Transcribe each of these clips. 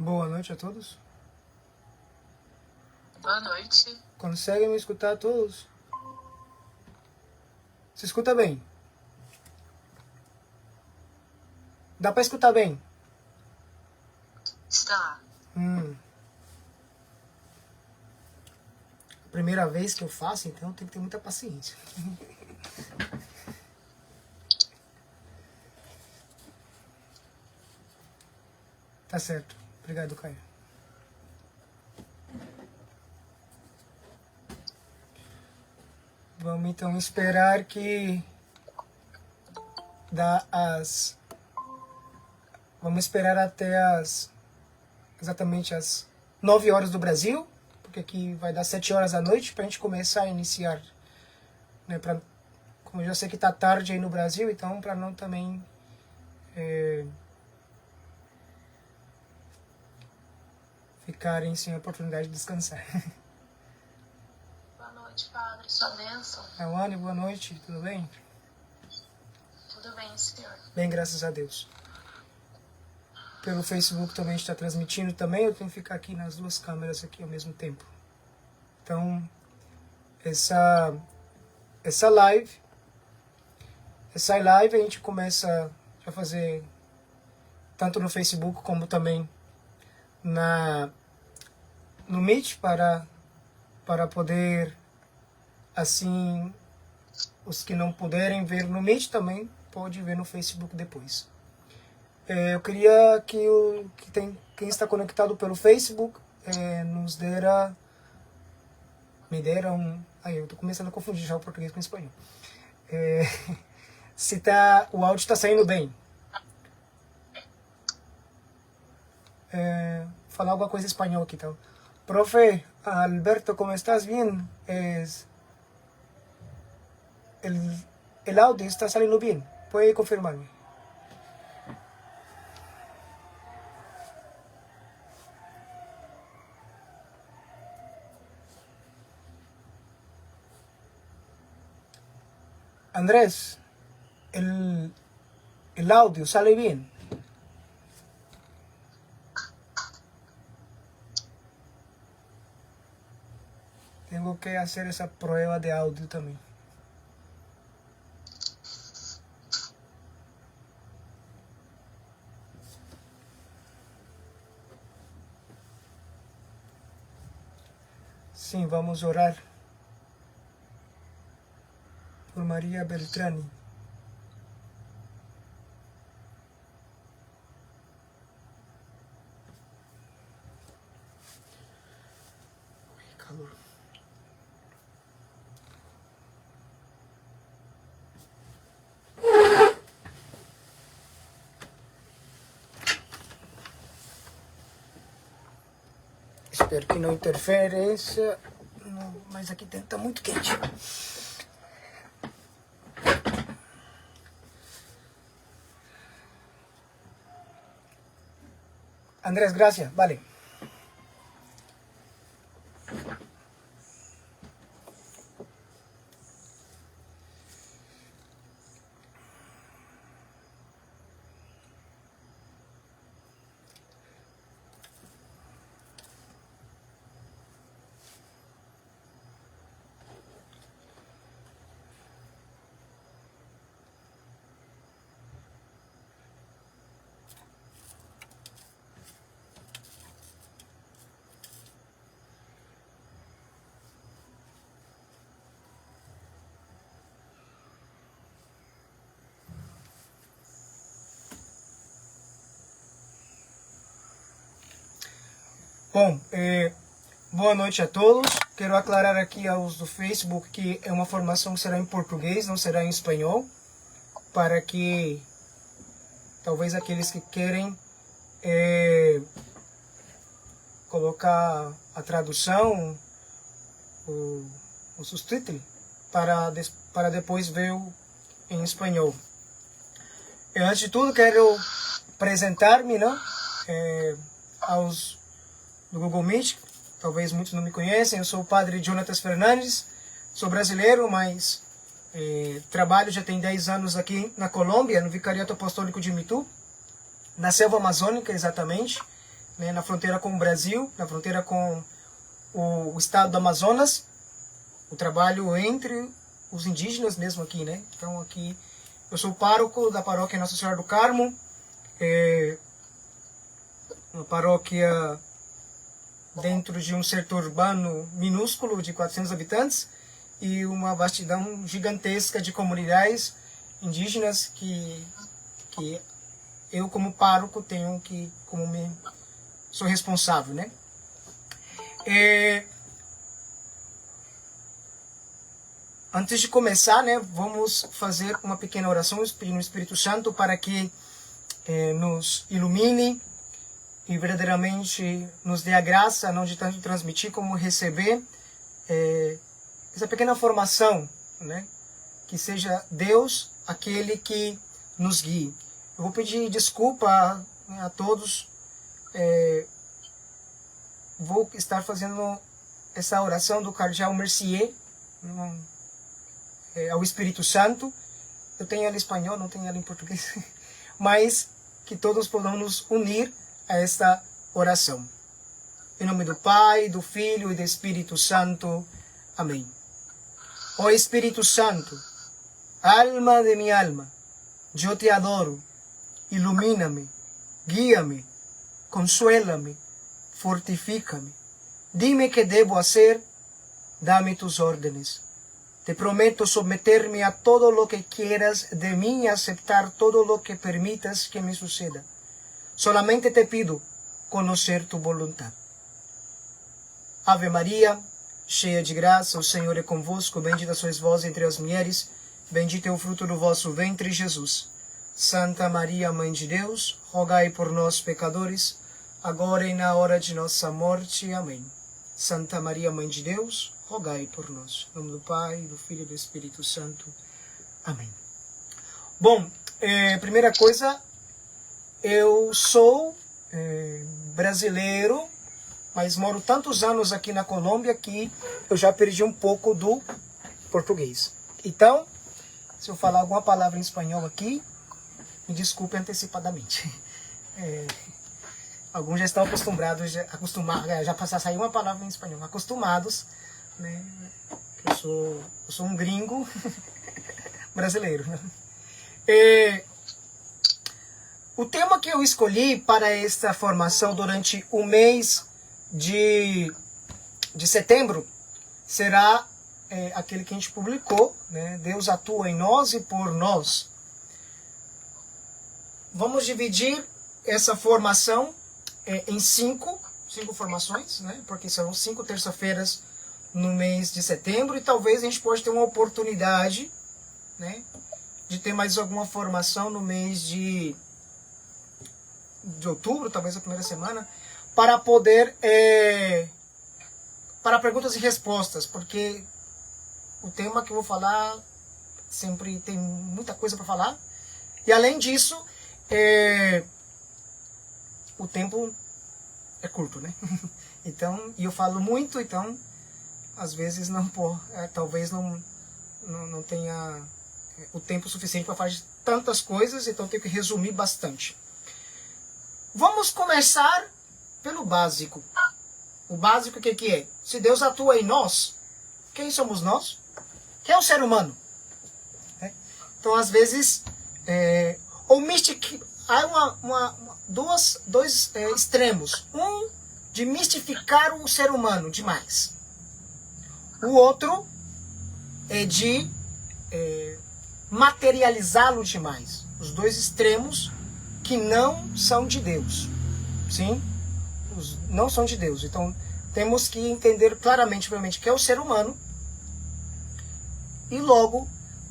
Boa noite a todos. Boa noite. Conseguem me escutar todos? Se escuta bem? Dá para escutar bem? Está. Primeira vez que eu faço, então tem que ter muita paciência. Tá certo. Obrigado, Caio. Vamos então esperar que Vamos esperar até exatamente as 9 horas do Brasil, porque aqui vai dar 7 horas da noite para a gente começar a iniciar, né? Como eu já sei que tá tarde aí no Brasil, então para não também ficarem sem a oportunidade de descansar. Boa noite, Padre. Sua bênção. Awane, boa noite, tudo bem? Tudo bem, senhor? Bem, graças a Deus. Pelo Facebook também está transmitindo também, eu tenho que ficar aqui nas duas câmeras aqui ao mesmo tempo. Então, essa live a gente começa a fazer tanto no Facebook como também no Meet para poder, assim, os que não puderem ver no Meet também pode ver no Facebook depois. Eu queria que quem está conectado pelo Facebook me dera um... Aí eu estou começando a confundir já o português com o espanhol. Se o áudio está saindo bem. Falar alguma coisa em espanhol aqui, então. Profe, Alberto, ¿cómo estás? Bien. El audio está saliendo bien. ¿Puede confirmarme? Andrés, el audio sale bien. Tengo que hacer esa prueba de audio también. Sí, vamos a orar por María Beltrani. Uy, calor. Espero que não interferência. Não, mas aqui dentro tá muito quente. Andrés, gracias. Vale. Bom, boa noite a todos. Quero aclarar aqui aos do Facebook que é uma formação que será em português, não será em espanhol, para que talvez aqueles que querem colocar a tradução, o subtítulo, para depois ver em espanhol. Antes de tudo, quero apresentar-me, né, aos do Google Meet. Talvez muitos não me conhecem. Eu sou o padre Jonatas Fernandes, sou brasileiro, mas trabalho já tem 10 anos aqui na Colômbia, no Vicariato Apostólico de Mitu, na selva amazônica exatamente. né, na fronteira com o Brasil, na fronteira com o estado do Amazonas, o trabalho entre os indígenas mesmo aqui, né? Então aqui eu sou pároco da paróquia Nossa Senhora do Carmo, uma paróquia dentro de um setor urbano minúsculo de 400 habitantes e uma vastidão gigantesca de comunidades indígenas que eu como pároco tenho que sou responsável, né? Antes de começar, né, vamos fazer uma pequena oração pedindo ao Espírito Santo para que nos ilumine e verdadeiramente nos dê a graça, não de tanto transmitir como receber essa pequena formação, né? Que seja Deus aquele que nos guie. Eu vou pedir desculpa a todos. Vou estar fazendo essa oração do Cardeal Mercier ao Espírito Santo. Eu tenho ela em espanhol, não tenho ela em português. Mas que todos possam nos unir a esta oração. Em nome do Pai, do Filho e do Espírito Santo. Amém. Ó Espírito Santo, alma de mi alma, yo te adoro, ilumíname, guíame, consuélame, fortifícame. Dime qué debo hacer, dame tus órdenes. Te prometo someterme a todo lo que quieras de mí y aceptar todo lo que permitas que me suceda. Solamente te pido conocer tu voluntad. Ave Maria, cheia de graça, o Senhor é convosco, bendita sois vós entre as mulheres, bendito é o fruto do vosso ventre, Jesus. Santa Maria, Mãe de Deus, rogai por nós, pecadores, agora e na hora de nossa morte. Amém. Santa Maria, Mãe de Deus, rogai por nós. Em nome do Pai, do Filho e do Espírito Santo. Amém. Bom, primeira coisa, eu sou brasileiro, mas moro tantos anos aqui na Colômbia que eu já perdi um pouco do português. Então, se eu falar alguma palavra em espanhol aqui, me desculpe antecipadamente. Alguns já estão acostumados, já passar a sair uma palavra em espanhol, acostumados, né? Eu sou um gringo brasileiro. O tema que eu escolhi para esta formação durante o mês de setembro será aquele que a gente publicou, né? Deus atua em nós e por nós. Vamos dividir essa formação em cinco formações, né? Porque serão 5 terça-feiras no mês de setembro e talvez a gente pode ter uma oportunidade, né, de ter mais alguma formação no mês de outubro, talvez a primeira semana, para poder para perguntas e respostas, porque o tema que eu vou falar sempre tem muita coisa para falar e além disso o tempo é curto, né? Então, e eu falo muito, então às vezes talvez não tenha o tempo suficiente para fazer tantas coisas, então tenho que resumir bastante. Vamos começar pelo básico. O básico o que é? Se Deus atua em nós, quem somos nós? Quem é o ser humano? Então, às vezes, há dois extremos. Um de mistificar o ser humano demais. O outro é de materializá-lo demais. Os dois extremos que não são de Deus. Sim? Não são de Deus. Então, temos que entender claramente que é o ser humano. E logo,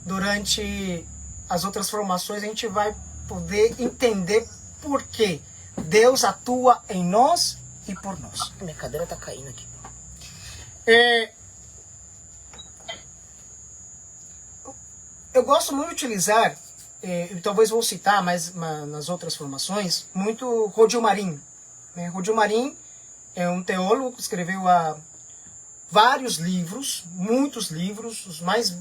durante as outras formações, a gente vai poder entender por que Deus atua em nós e por nós. Minha cadeira está caindo aqui. Eu gosto muito de utilizar, talvez vou citar mais nas outras formações, muito Rodio Marin. Rodio Marin é um teólogo que escreveu vários livros, muitos livros, os mais,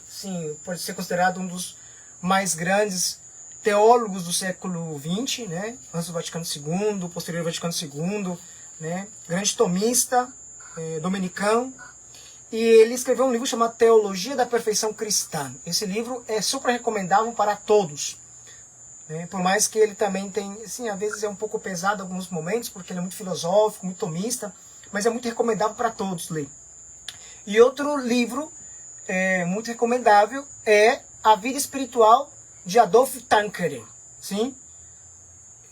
sim, pode ser considerado um dos mais grandes teólogos do século XX, né? Antes do Vaticano II, posterior ao Vaticano II, né? Grande tomista, dominicano. E ele escreveu um livro chamado Teologia da Perfeição Cristã. Esse livro é super recomendável para todos, né? Por mais que ele também tem, assim, às vezes é um pouco pesado em alguns momentos, porque ele é muito filosófico, muito tomista, mas é muito recomendável para todos ler. E outro livro muito recomendável é A Vida Espiritual de Adolf Tanqueray. Sim?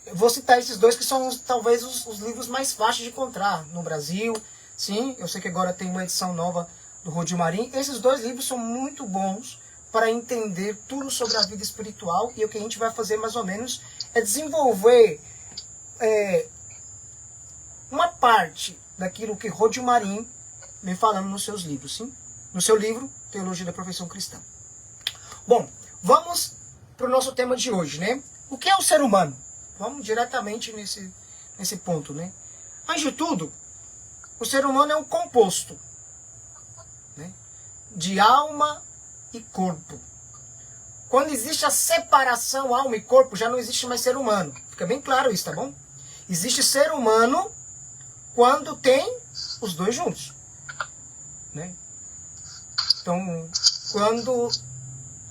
Eu vou citar esses dois que são talvez os livros mais fáceis de encontrar no Brasil. Sim, eu sei que agora tem uma edição nova do Rodrigo Marim. Esses dois livros são muito bons para entender tudo sobre a vida espiritual. E o que a gente vai fazer mais ou menos é desenvolver uma parte daquilo que Rodrigo Marim vem falando nos seus livros. Sim? No seu livro, Teologia da Perfeição Cristã. Bom, vamos para o nosso tema de hoje, né? O que é o ser humano? Vamos diretamente nesse ponto, né? Antes de tudo, o ser humano é um composto, né, de alma e corpo. Quando existe a separação alma e corpo, já não existe mais ser humano. Fica bem claro isso, tá bom? Existe ser humano quando tem os dois juntos, né? Então, quando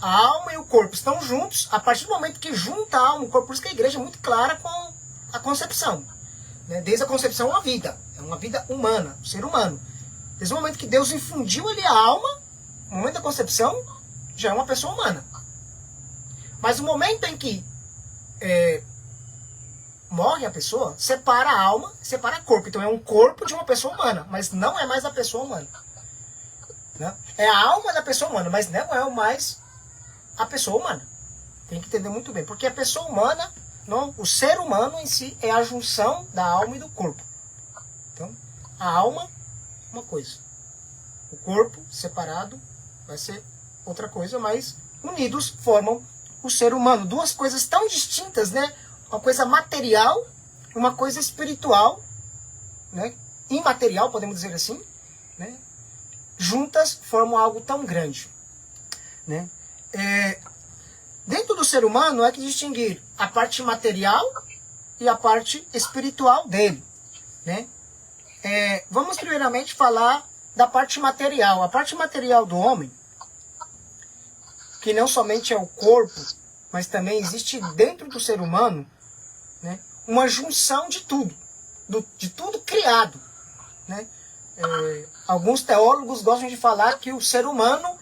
a alma e o corpo estão juntos, a partir do momento que junta a alma e o corpo, por isso que a igreja é muito clara com a concepção. Desde a concepção, uma vida. É uma vida humana, um ser humano. Desde o momento que Deus infundiu ali a alma, no momento da concepção, já é uma pessoa humana. Mas o momento em que morre a pessoa, separa a alma, separa o corpo. Então é um corpo de uma pessoa humana, mas não é mais a pessoa humana. Né? É a alma da pessoa humana, mas não é mais a pessoa humana. Tem que entender muito bem. Porque a pessoa humana, não, o ser humano em si é a junção da alma e do corpo. Então, a alma, uma coisa. O corpo, separado, vai ser outra coisa, mas unidos formam o ser humano. Duas coisas tão distintas, né? Uma coisa material, uma coisa espiritual, né? Imaterial, podemos dizer assim, né? Juntas formam algo tão grande, né? Dentro do ser humano é que distinguir a parte material e a parte espiritual dele, né? Vamos primeiramente falar da parte material. A parte material do homem, que não somente é o corpo, mas também existe dentro do ser humano, né, uma junção de tudo criado, né? Alguns teólogos gostam de falar que o ser humano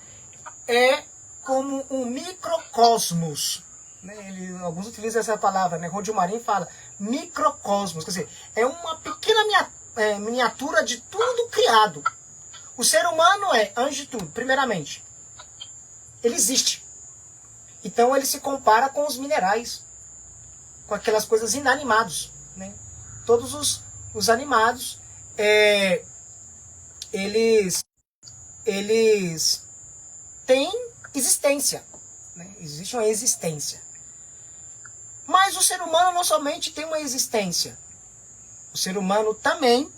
é como um microcosmos, né? Alguns utilizam essa palavra, né? Rodrigo Marim fala microcosmos, quer dizer, é uma pequena miniatura de tudo criado. O ser humano é, antes de tudo, primeiramente, ele existe. Então ele se compara com os minerais, com aquelas coisas inanimadas, né? Todos os animados, eles têm existência, né? Existe uma existência. Mas o ser humano não somente tem uma existência. O ser humano também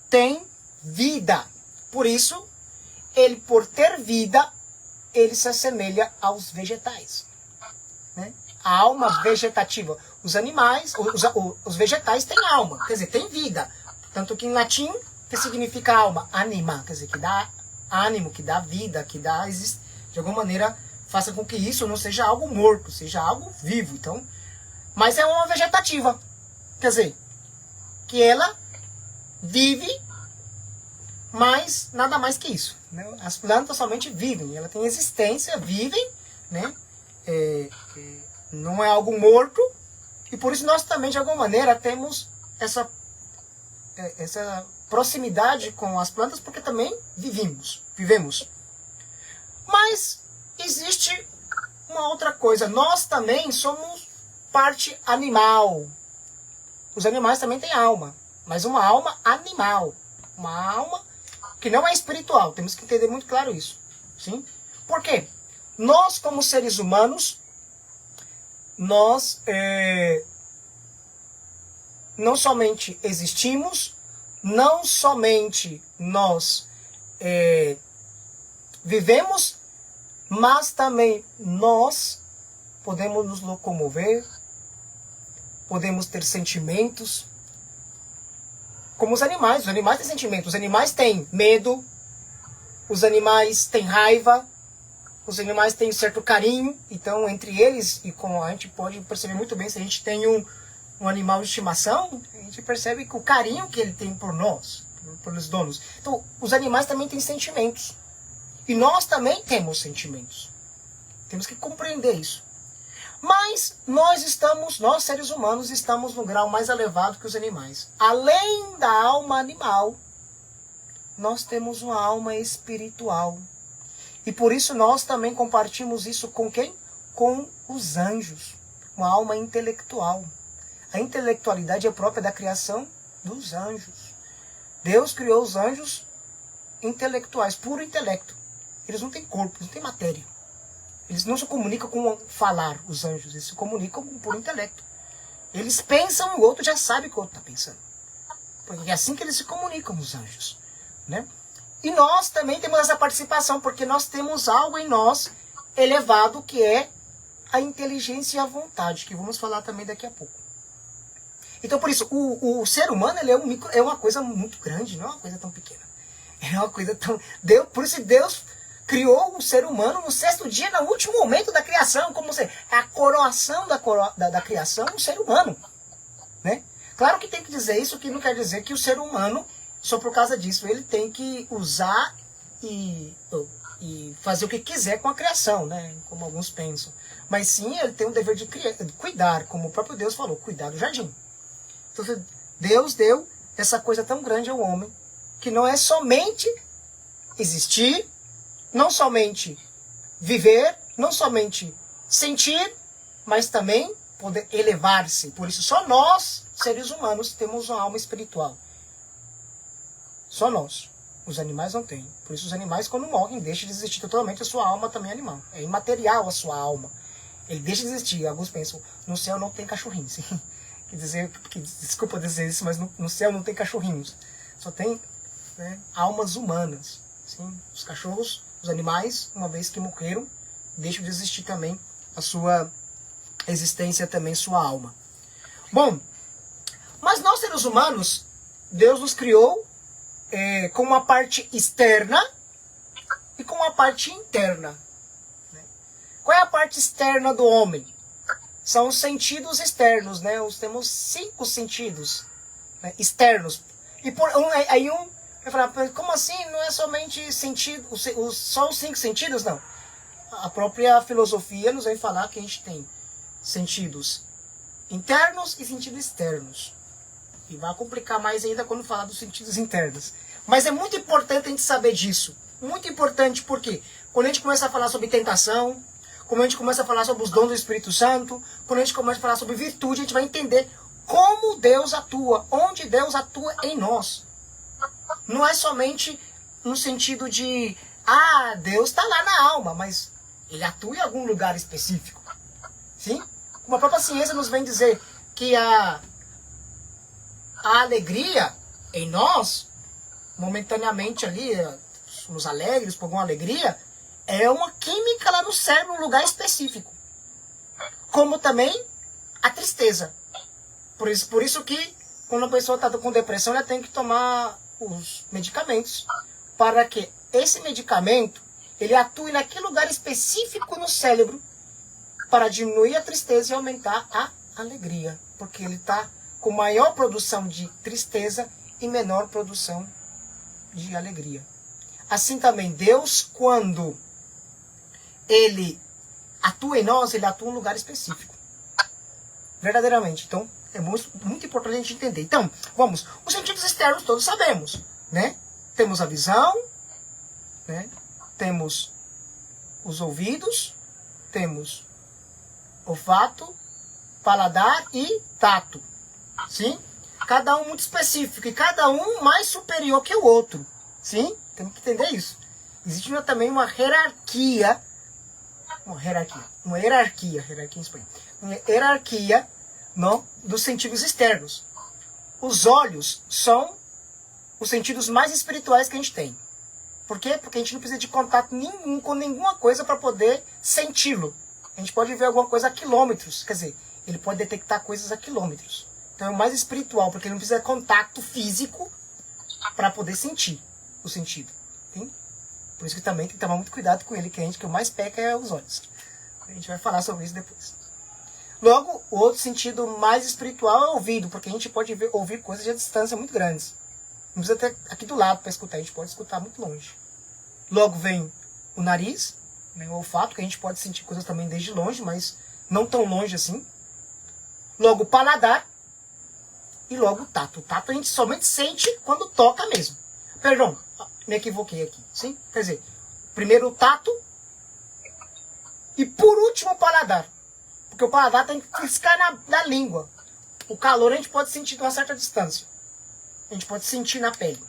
tem vida. Por isso, ele, por ter vida, ele se assemelha aos vegetais, né? A alma vegetativa. Os animais, os vegetais têm alma, quer dizer, têm vida. Tanto que em latim, que significa alma? Anima, quer dizer, que dá ânimo, que dá vida, que dá, de alguma maneira, faça com que isso não seja algo morto, seja algo vivo. Então, mas é uma vegetativa, quer dizer, que ela vive, mas nada mais que isso, né? As plantas somente vivem, ela tem existência, vivem, né? Não é algo morto, e por isso nós também, de alguma maneira, temos essa proximidade com as plantas, porque também vivemos. Mas existe uma outra coisa, nós também somos parte animal. Os animais também têm alma, mas uma alma animal, uma alma que não é espiritual. Temos que entender muito claro isso, sim? Por quê? Nós, como seres humanos, nós não somente existimos, não somente nós vivemos, Mas também nós podemos nos locomover, podemos ter sentimentos, como os animais têm sentimentos, os animais têm medo, os animais têm raiva, os animais têm certo carinho, então entre eles, e como a gente pode perceber muito bem, se a gente tem um animal de estimação, a gente percebe que o carinho que ele tem por nós, pelos donos. Então, os animais também têm sentimentos. E nós também temos sentimentos. Temos que compreender isso. Mas nós seres humanos, estamos no grau mais elevado que os animais. Além da alma animal, nós temos uma alma espiritual. E por isso nós também compartilhamos isso com quem? Com os anjos. Uma alma intelectual. A intelectualidade é própria da criação dos anjos. Deus criou os anjos intelectuais, puro intelecto. Eles não têm corpo, não têm matéria. Eles não se comunicam com falar, os anjos. Eles se comunicam com puro intelecto. Eles pensam, o outro já sabe o que o outro está pensando. Porque é assim que eles se comunicam, os anjos. Né? E nós também temos essa participação, porque nós temos algo em nós elevado, que é a inteligência e a vontade, que vamos falar também daqui a pouco. Então, por isso, o ser humano ele é uma coisa muito grande, não é uma coisa tão pequena. É uma coisa tão... por isso Deus criou o ser humano no sexto dia, no último momento da criação, como a coroação da criação do ser humano. Né? Claro que tem que dizer isso, que não quer dizer que o ser humano, só por causa disso, ele tem que usar e fazer o que quiser com a criação, né? Como alguns pensam. Mas sim, ele tem o dever de cuidar, como o próprio Deus falou, cuidar do jardim. Então, Deus deu essa coisa tão grande ao homem, que não é somente existir, não somente viver, não somente sentir, mas também poder elevar-se. Por isso, só nós, seres humanos, temos uma alma espiritual. Só nós. Os animais não têm. Por isso, os animais, quando morrem, deixam de existir totalmente. A sua alma também é animal. É imaterial a sua alma. Ele deixa de existir. Alguns pensam, no céu não tem cachorrinhos. Quer dizer, desculpa dizer isso, mas no céu não tem cachorrinhos. Só tem, né, almas humanas. Sim? Os cachorros, os animais, uma vez que morreram, deixam de existir também a sua existência, também sua alma. Bom, mas nós seres humanos, Deus nos criou com uma parte externa e com uma parte interna. Qual é a parte externa do homem? São os sentidos externos, né? Temos 5 sentidos, né, externos. E aí vai falar, como assim? Não é somente sentido, só os 5 sentidos? Não. A própria filosofia nos vem falar que a gente tem sentidos internos e sentidos externos. E vai complicar mais ainda quando falar dos sentidos internos. Mas é muito importante a gente saber disso. Muito importante porque quando a gente começa a falar sobre tentação, quando a gente começa a falar sobre os dons do Espírito Santo, quando a gente começa a falar sobre virtude, a gente vai entender como Deus atua, onde Deus atua em nós. Não é somente no sentido de, Deus está lá na alma, mas Ele atua em algum lugar específico. Sim? Como a própria ciência nos vem dizer que a alegria em nós, momentaneamente ali, somos alegres por alguma alegria, é uma química lá no cérebro, num lugar específico. Como também a tristeza. Por isso que quando a pessoa está com depressão, ela tem que tomar os medicamentos. Para que esse medicamento, ele atue naquele lugar específico no cérebro, para diminuir a tristeza e aumentar a alegria. Porque ele está com maior produção de tristeza e menor produção de alegria. Assim também, Deus, quando Ele atua em nós, Ele atua em um lugar específico. Verdadeiramente. Então, é muito importante a gente entender. Então, vamos. Os sentidos externos todos sabemos, né? Temos a visão, né? Temos os ouvidos, temos olfato, paladar e tato. Sim? Cada um muito específico e cada um mais superior que o outro. Sim? Temos que entender isso. Existe também uma hierarquia em espanhol. Uma hierarquia, não, dos sentidos externos. Os olhos são os sentidos mais espirituais que a gente tem. Por quê? Porque a gente não precisa de contato nenhum com nenhuma coisa para poder senti-lo. A gente pode ver alguma coisa a quilômetros, quer dizer, ele pode detectar coisas a quilômetros. Então é o mais espiritual, porque ele não precisa de contato físico para poder sentir o sentido. Tem? Por isso que também tem que tomar muito cuidado com ele, que a gente que o mais peca é os olhos. A gente vai falar sobre isso depois. Logo, o outro sentido mais espiritual é o ouvido, porque a gente pode ouvir coisas de distância muito grandes. Não precisa ter aqui do lado para escutar, a gente pode escutar muito longe. Logo vem o nariz, né, o olfato, que a gente pode sentir coisas também desde longe, mas não tão longe assim. Logo o paladar e logo o tato. O tato a gente somente sente quando toca mesmo. Perdão, me equivoquei aqui. Sim? Quer dizer, primeiro o tato e por último o paladar. Porque o paladar tem que fiscar na língua. O calor a gente pode sentir de uma certa distância. A gente pode sentir na pele.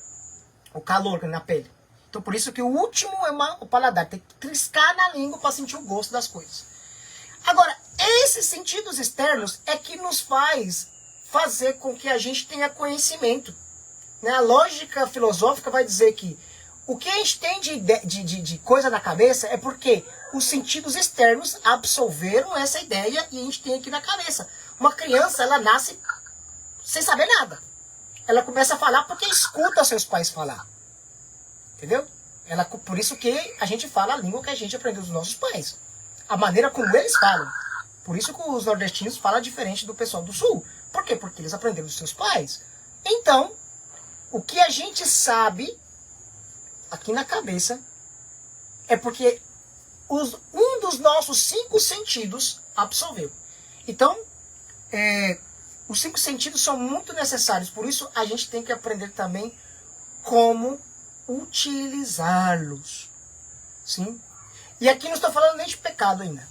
O calor na pele. Então por isso que o último é o paladar. Tem que triscar na língua para sentir o gosto das coisas. Agora, esses sentidos externos é que nos faz fazer com que a gente tenha conhecimento. Né? A lógica filosófica vai dizer que o que a gente tem de coisa na cabeça é porque os sentidos externos absorveram essa ideia e a gente tem aqui na cabeça. Uma criança, ela nasce sem saber nada. Ela começa a falar porque escuta seus pais falar. Entendeu? Por isso que a gente fala a língua que a gente aprendeu dos nossos pais. A maneira como eles falam. Por isso que os nordestinos falam diferente do pessoal do sul. Por quê? Porque eles aprenderam dos seus pais. Então, o que a gente sabe aqui na cabeça é porque um dos nossos 5 sentidos absorveu. Então, os 5 sentidos são muito necessários. Por isso, a gente tem que aprender também como utilizá-los. Sim? E aqui não estou falando nem de pecado ainda.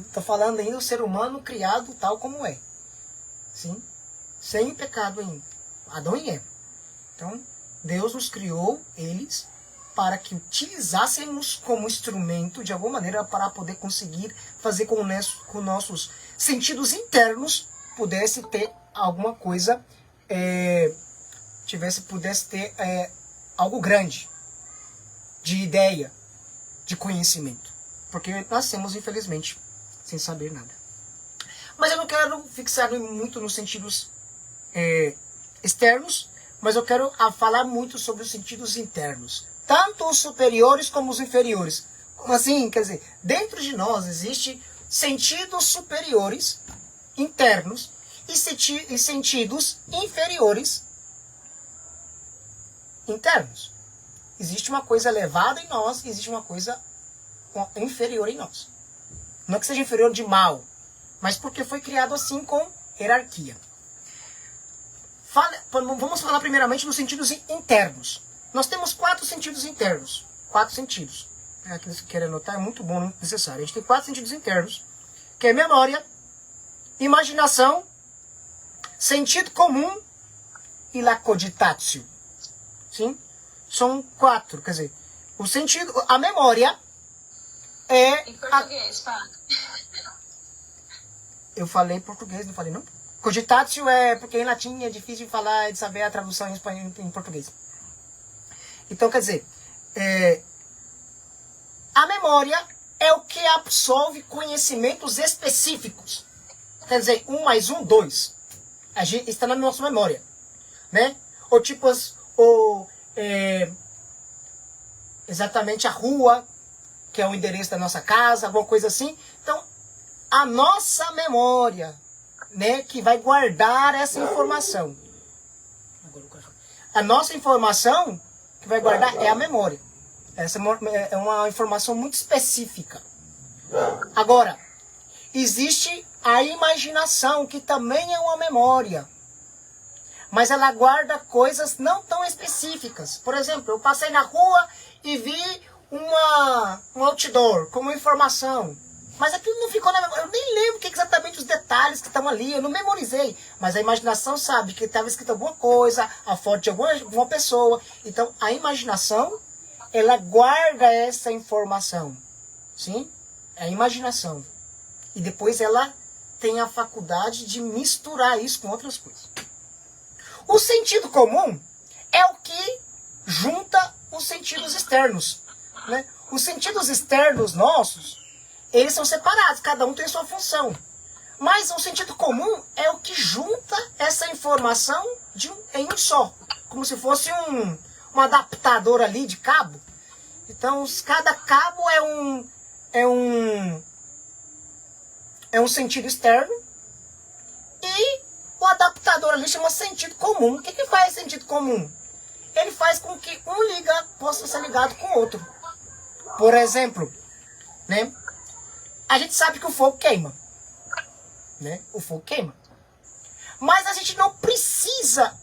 Estou falando ainda do ser humano criado tal como é. Sim? Sem pecado ainda. Adão e Eva. Então, Deus nos criou, eles, para que utilizássemos como instrumento, de alguma maneira, para poder conseguir fazer com nossos sentidos internos pudesse ter alguma coisa, pudesse ter algo grande, de ideia, de conhecimento. Porque nascemos, infelizmente, sem saber nada. Mas eu não quero fixar muito nos sentidos externos, mas eu quero falar muito sobre os sentidos internos. Tanto os superiores como os inferiores. Como assim? Quer dizer, dentro de nós existem sentidos superiores, internos, e sentidos inferiores, internos. Existe uma coisa elevada em nós, existe uma coisa inferior em nós. Não é que seja inferior de mal, mas porque foi criado assim com hierarquia. Vamos falar primeiramente dos sentidos internos. Nós temos 4 sentidos internos. 4 sentidos. Aqueles que querem anotar é muito bom, não necessário. A gente tem 4 sentidos internos, que é memória, imaginação, sentido comum e la cogitatio. Sim? São 4, quer dizer, o sentido, a memória é... Em português, pá. Eu falei português, não falei não? Cogitatio é porque em latim é difícil de falar, de saber a tradução em espanhol, em português. Então, quer dizer, a memória é o que absorve conhecimentos específicos. Quer dizer, 1 mais 1, 2. A gente está na nossa memória, né? Ou tipo, exatamente a rua, que é o endereço da nossa casa, alguma coisa assim. Então, a nossa memória, né, que vai guardar essa informação. A nossa informação que vai guardar é a memória. Essa é uma informação muito específica. Agora, existe a imaginação, que também é uma memória. Mas ela guarda coisas não tão específicas. Por exemplo, eu passei na rua e vi um outdoor como informação. Mas aquilo não ficou na memória. Eu nem lembro exatamente os detalhes que estão ali. Eu não memorizei. Mas a imaginação sabe que estava escrito alguma coisa, a foto de alguma pessoa. Então, a imaginação, ela guarda essa informação. Sim? É a imaginação. E depois ela tem a faculdade de misturar isso com outras coisas. O sentido comum é o que junta os sentidos externos, né? Os sentidos externos nossos, eles são separados, cada um tem sua função. Mas o sentido comum é o que junta essa informação em um só. Como se fosse um adaptador ali de cabo. Então, cada cabo é um sentido externo. E o adaptador ali chama sentido comum. O que faz sentido comum? Ele faz com que um possa ser ligado com o outro. Por exemplo, né? A gente sabe que o fogo queima. Né? O fogo queima. Mas a gente não precisa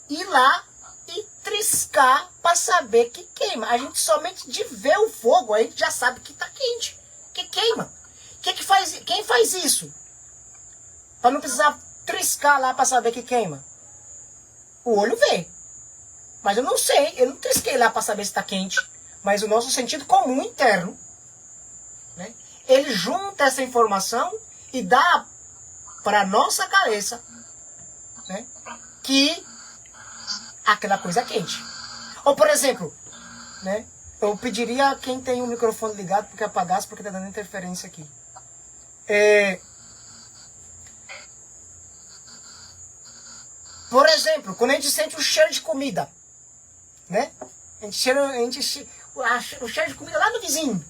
ir lá e triscar para saber que queima. A gente somente de ver o fogo, a gente já sabe que está quente, que queima. Quem faz isso? Para não precisar triscar lá para saber que queima. O olho vê. Mas eu não sei, eu não trisquei lá para saber se está quente. Mas o nosso sentido comum interno, né? Ele junta essa informação e dá para a nossa cabeça, né, que aquela coisa é quente. Ou, por exemplo, né, eu pediria a quem tem o microfone ligado porque apagasse, porque está dando interferência aqui. Por exemplo, quando a gente sente o cheiro de comida, né? O cheiro de comida lá no vizinho.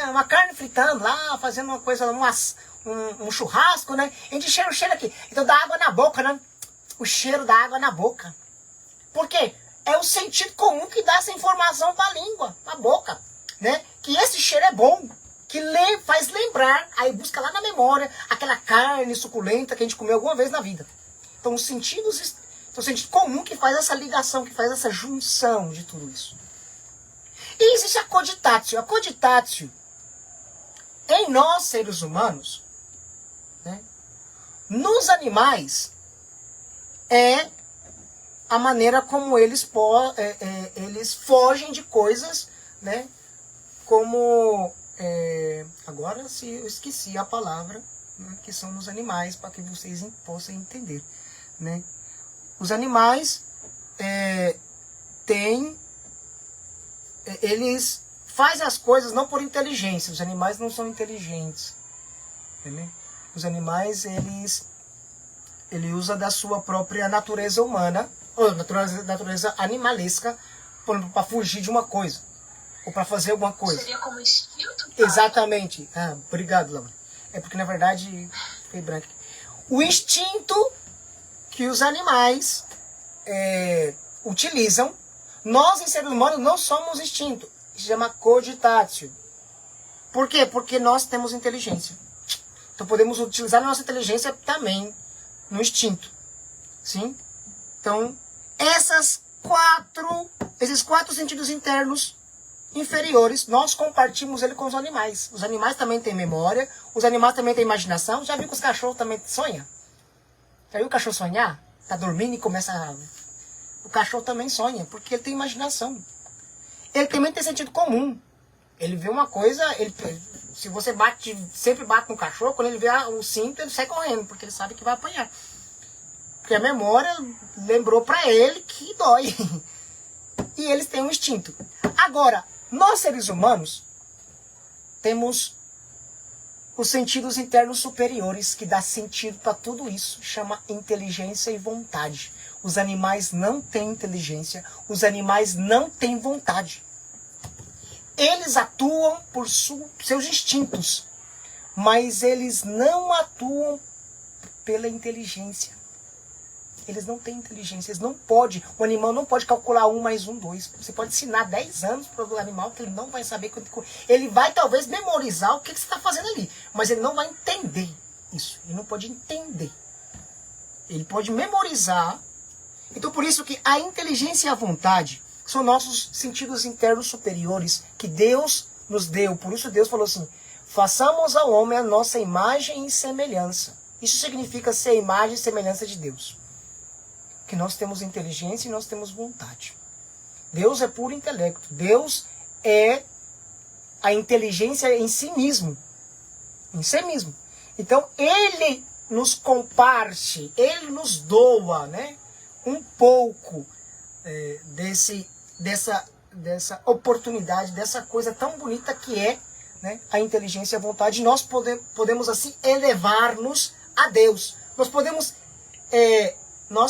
Uma carne fritando lá, fazendo uma coisa, um churrasco, né? A gente cheira o cheiro aqui. Então dá água na boca, né? O cheiro da água na boca. Por quê? É o sentido comum que dá essa informação para a língua, para a boca, né? Que esse cheiro é bom, que faz lembrar, aí busca lá na memória aquela carne suculenta que a gente comeu alguma vez na vida. Então o sentido comum que faz essa ligação, que faz essa junção de tudo isso. E existe a cogitatio. A cogitatio, em nós, seres humanos, né, nos animais, é a maneira como eles fogem de coisas, né, como... agora eu esqueci a palavra, né, que são os animais, para que vocês possam entender. Né? Os animais eles fazem as coisas não por inteligência. Os animais não são inteligentes. Entendeu? Os animais, ele usa da sua própria natureza humana, ou natureza animalesca, para fugir de uma coisa, ou para fazer alguma coisa. Seria como instinto? Exatamente. Obrigado, Laura. É porque, na verdade, fiquei branco. O instinto que os animais utilizam, nós, em seres humanos, não somos instinto. Se chama cogitatio. Por quê? Porque nós temos inteligência. Então podemos utilizar a nossa inteligência também no instinto. Sim? Então, esses quatro sentidos internos inferiores, nós compartilhamos ele com os animais. Os animais também têm memória, os animais também têm imaginação. Já viu que os cachorros também sonham? Já viu o cachorro sonhar? Tá dormindo e começa a... O cachorro também sonha, porque ele tem imaginação. Ele também tem sentido comum. Ele vê uma coisa, se você sempre bate no cachorro, quando ele vê o cinto, ele sai correndo, porque ele sabe que vai apanhar. Porque a memória lembrou para ele que dói. E eles têm um instinto. Agora, nós seres humanos temos os sentidos internos superiores, que dá sentido para tudo isso. Chama inteligência e vontade. Os animais não têm inteligência, os animais não têm vontade. Eles atuam por seus instintos, mas eles não atuam pela inteligência. Eles não têm inteligência, eles não podem. O animal não pode calcular 1 mais 1, 2. Você pode ensinar 10 anos para o animal que ele não vai saber. Ele vai talvez memorizar o que você está fazendo ali, mas ele não vai entender isso. Ele não pode entender. Ele pode memorizar. Então por isso que a inteligência e a vontade são nossos sentidos internos superiores que Deus nos deu. Por isso Deus falou assim: façamos ao homem a nossa imagem e semelhança. Isso significa ser a imagem e semelhança de Deus. Que nós temos inteligência e nós temos vontade. Deus é puro intelecto. Deus é a inteligência em si mesmo. Em si mesmo. Então Ele nos comparte, Ele nos doa, né, um pouco dessa oportunidade, dessa coisa tão bonita que é, né, a inteligência e a vontade. Nós podemos assim elevar-nos a Deus. Nós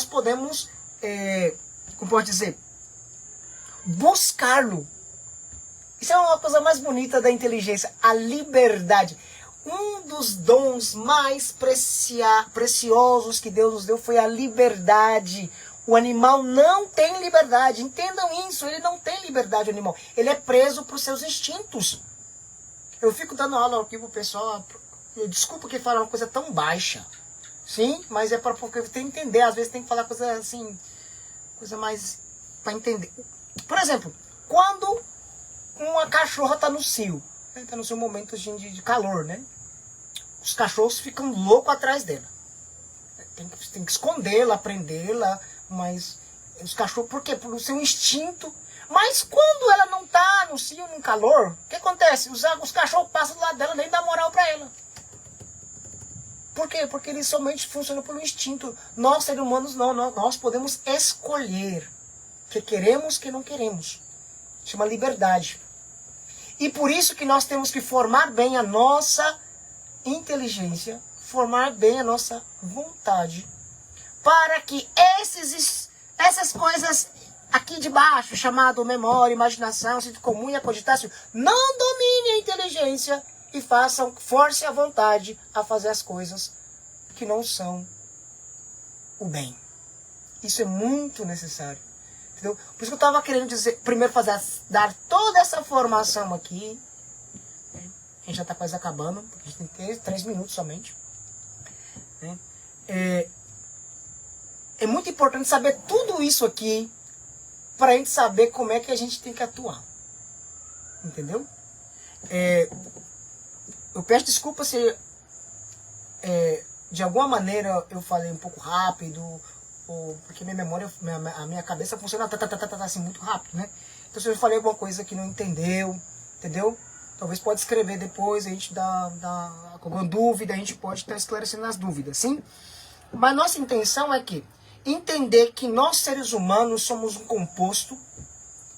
podemos, como pode dizer, buscá-lo. Isso é uma coisa mais bonita da inteligência, a liberdade. Um dos dons mais preciosos que Deus nos deu foi a liberdade. O animal não tem liberdade. Entendam isso, ele não tem liberdade, o animal. Ele é preso por seus instintos. Eu fico dando aula aqui pro pessoal. Desculpa que fala uma coisa tão baixa. Sim, mas é para porque tem que entender. Às vezes tem que falar coisa assim, coisa mais para entender. Por exemplo, quando uma cachorra está no cio, está no seu momento de calor, né? Os cachorros ficam loucos atrás dela. Tem que escondê-la, prendê-la, mas os cachorros, por quê? Pelo seu instinto. Mas quando ela não está no cio, no calor, o que acontece? Os cachorros passam do lado dela, nem dá moral para ela. Por quê? Porque eles somente funcionam pelo instinto. Nós, seres humanos, não. Nós podemos escolher o que queremos e o que não queremos. Chama liberdade. E por isso que nós temos que formar bem a nossa inteligência, formar bem a nossa vontade, para que essas coisas aqui de baixo, chamado memória, imaginação, sentido comum e acogitácio, não dominem a inteligência e force a vontade a fazer as coisas que não são o bem. Isso é muito necessário. Entendeu? Por isso que eu estava querendo dizer, primeiro dar toda essa formação aqui. A gente já está quase acabando, porque a gente tem 3 minutos somente. Né? É muito importante saber tudo isso aqui para a gente saber como é que a gente tem que atuar. Entendeu? Eu peço desculpa se de alguma maneira eu falei um pouco rápido, porque minha memória, a minha cabeça funciona assim muito rápido, né? Então se eu falei alguma coisa que não entendeu, entendeu? Talvez pode escrever depois, a gente dá alguma dúvida, a gente pode estar esclarecendo as dúvidas, sim? Mas nossa intenção é que entender que nós seres humanos somos um composto,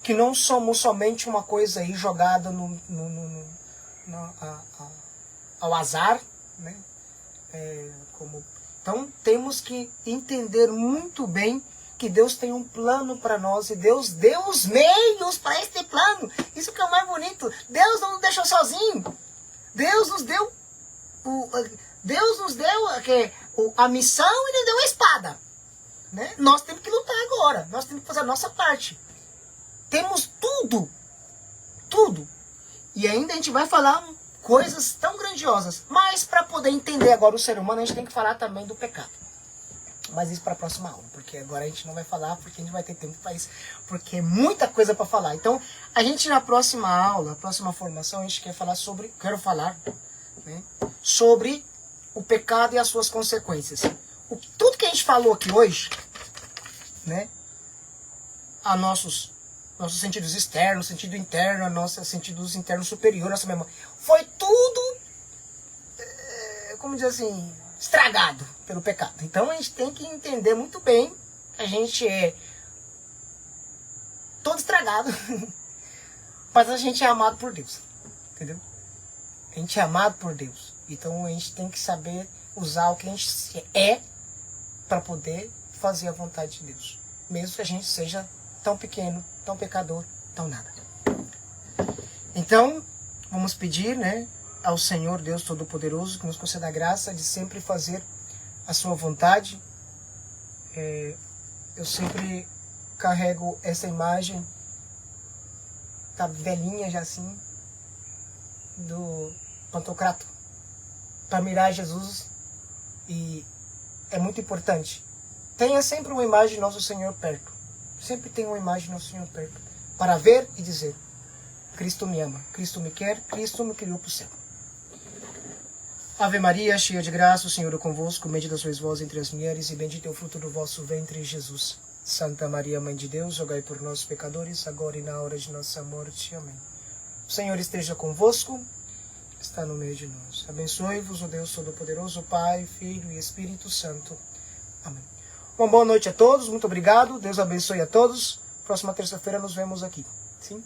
que não somos somente uma coisa aí jogada ao azar, né? Então temos que entender muito bem que Deus tem um plano para nós e Deus deu os meios para este plano. Isso que é o mais bonito. Deus não nos deixou sozinho. Deus nos deu a missão e nos deu a espada. Né? Nós temos que lutar agora. Nós temos que fazer a nossa parte. Temos tudo. Tudo. E ainda a gente vai falar coisas tão grandiosas. Mas para poder entender agora o ser humano, a gente tem que falar também do pecado. Mas isso para a próxima aula, porque agora a gente não vai falar, porque a gente vai ter tempo para isso, porque é muita coisa para falar. Então, a gente na próxima aula, próxima formação, a gente quero falar, né, sobre o pecado e as suas consequências. Tudo que a gente falou aqui hoje, né, a nossos sentidos externos, sentido interno, nossos sentidos internos superiores, nossa memória, foi tudo, como dizer assim, estragado pelo pecado. Então a gente tem que entender muito bem que a gente é todo estragado, mas a gente é amado por Deus, entendeu? A gente é amado por Deus. Então a gente tem que saber usar o que a gente é para poder fazer a vontade de Deus, mesmo que a gente seja tão pequeno, tão pecador, tão nada. Então vamos pedir, né, ao Senhor Deus Todo-Poderoso que nos conceda a graça de sempre fazer a sua vontade. Eu sempre carrego essa imagem, tá velhinha já assim, do Pantocrator, para mirar Jesus, e é muito importante. Tenha sempre uma imagem de Nosso Senhor perto. Sempre tenha uma imagem de Nosso Senhor perto, para ver e dizer: Cristo me ama, Cristo me quer, Cristo me criou para o céu. Ave Maria, cheia de graça, o Senhor é convosco, bendita sois vós entre as mulheres, e bendito é o fruto do vosso ventre, Jesus. Santa Maria, Mãe de Deus, rogai por nós, pecadores, agora e na hora de nossa morte. Amém. O Senhor esteja convosco, está no meio de nós. Abençoe-vos o Deus Todo-Poderoso, Pai, Filho e Espírito Santo. Amém. Uma boa noite a todos, muito obrigado, Deus abençoe a todos. Próxima terça-feira nos vemos aqui. Sim?